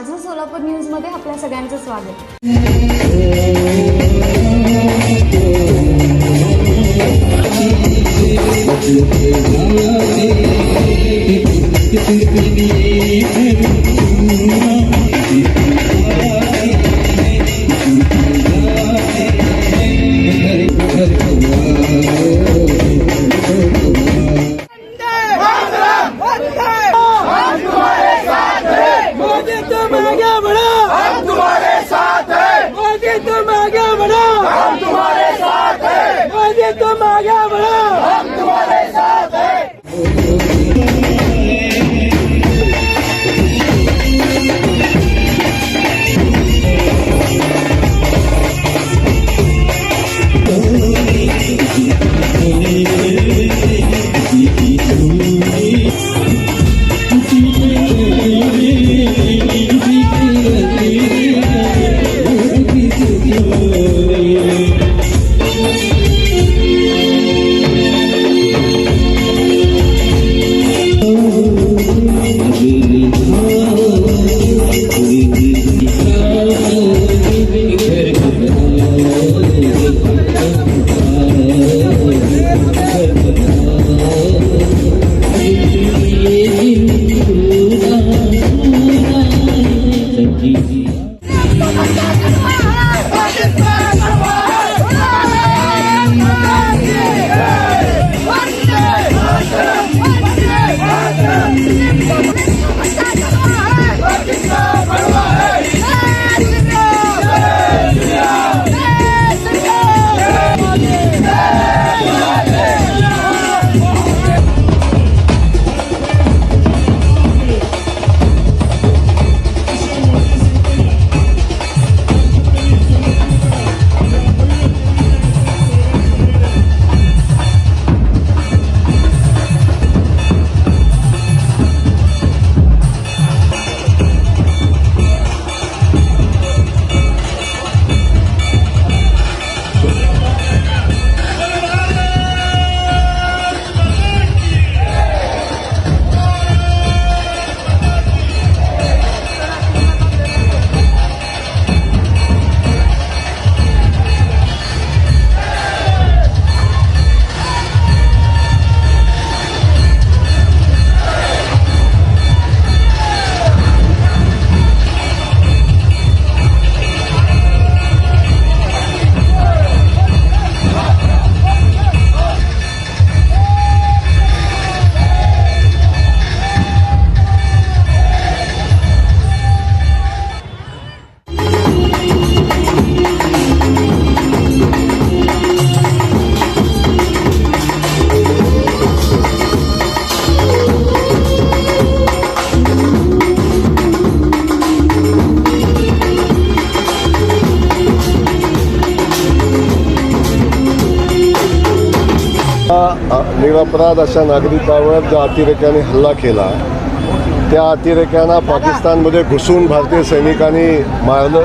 माझं सोलापूर न्यूजमध्ये आपल्या सगळ्यांचं स्वागत। तुम आगे बढ़ो, हम तुम्हारे साथ हैं। निरपराध अशा नागरिकावर ज्या अतिरेक्याने हल्ला केला त्या अतिरेक्यांना पाकिस्तानमध्ये घुसून भारतीय सैनिकांनी मारलं,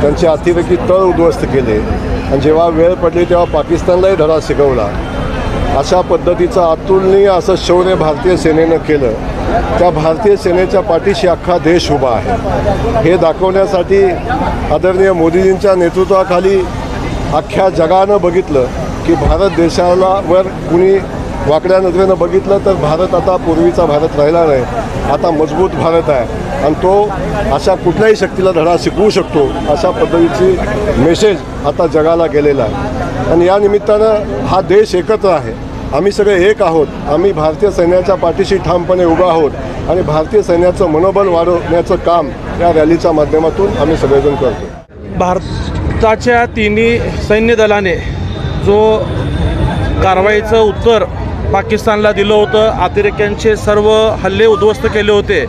त्यांचे अतिरेकी तळ उद्ध्वस्त केले आणि जेव्हा वेळ पडली तेव्हा पाकिस्तानलाही धडा शिकवला। अशा पद्धतीचं अतुलनीय असं शौर्य भारतीय सेनेनं केलं। त्या भारतीय सेनेच्या पाठीशी अख्खा देश उभा आहे हे दाखवण्यासाठी आदरणीय मोदीजींच्या नेतृत्वाखाली अख्ख्या जगानं बघितलं की भारत देशाला वर कुणी वाकड्या नजरेनं बघितलं तर भारत आता पूर्वीचा भारत राहिला नाही, आता मजबूत भारत आहे आणि तो अशा कुठल्याही शक्तीला धडा शिकवू शकतो अशा पद्धतीची मेसेज आता जगाला गेलेला आहे। आणि या निमित्तानं हा देश एकत्र आहे, आम्ही सगळे एक आहोत, आम्ही भारतीय सैन्याच्या पाठीशी ठामपणे उभा आहोत आणि भारतीय सैन्याचं मनोबल वाढवण्याचं काम या रॅलीच्या माध्यमातून आम्ही सगळेजण करतो। भारताच्या तिन्ही सैन्य दलाने जो कारवाईचं उत्तर पाकिस्तानला दिलं होतं, अतिरेक्यांचे सर्व हल्ले उद्ध्वस्त केले होते,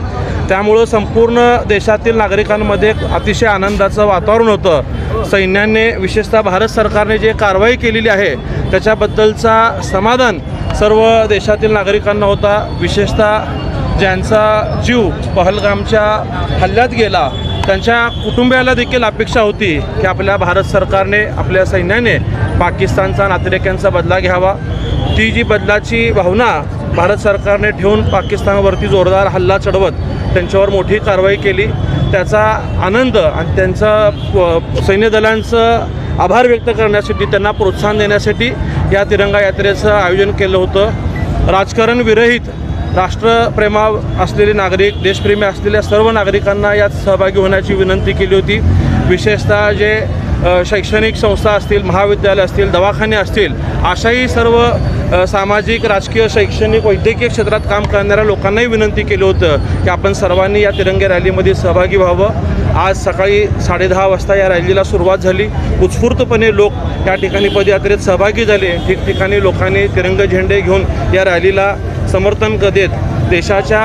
त्यामुळं संपूर्ण देशातील नागरिकांमध्ये अतिशय आनंदाचं वातावरण होतं। सैन्याने विशेषतः भारत सरकारने जे कारवाई केलेली आहे त्याच्याबद्दलचा समाधान सर्व देशातील नागरिकांना होता। विशेषतः ज्यांचा जीव पहलगामच्या हल्ल्यात गेला त्यांच्या कुटुंबियाला देखील अपेक्षा होती की आपल्या भारत सरकारने, आपल्या सैन्याने पाकिस्तानचा अतिरेक्यांचा बदला घ्यावा। ती जी बदलाची भावना भारत सरकारने ठेवून पाकिस्तानवरती जोरदार हल्ला चढवत त्यांच्यावर मोठी कारवाई केली। त्याचा आनंद आणि त्यांचं सैन्य दलांचं आभार व्यक्त करण्यासाठी, त्यांना प्रोत्साहन देण्यासाठी या तिरंगा यात्रेचं आयोजन केलं होतं. राजकारण विरहित राष्ट्रप्रेमा असलेले नागरिक, देशप्रेमी असलेल्या सर्व नागरिकांना यात सहभागी होण्याची विनंती केली होती. विशेषतः जे शैक्षणिक संस्था असतील, महाविद्यालय असतील, दवाखाने असतील, अशाही सर्व सामाजिक, राजकीय, शैक्षणिक, वैद्यकीय क्षेत्रात काम करणाऱ्या लोकांनाही विनंती केलं होतं की आपण सर्वांनी या तिरंगी रॅलीमध्ये सहभागी व्हावं. आज सकाळी 10:30 वाजता या रॅलीला सुरुवात झाली. उत्स्फूर्तपणे लोक या ठिकाणी पदयात्रेत सहभागी झाले. ठिकठिकाणी लोकांनी तिरंगी झेंडे घेऊन या रॅलीला समर्थन देत देशाच्या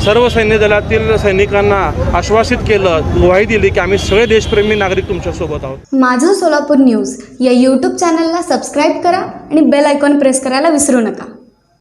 सर्व सैन्य दलातील सैनिकांना आश्वासित केलं, ग्वाही दिली की आम्ही सगळे देशप्रेमी नागरिक तुमच्यासोबत आहोत. माझं सोलापूर न्यूज या यूट्यूब चॅनलला सबस्क्राईब करा आणि बेल आयकॉन प्रेस करायला विसरू नका.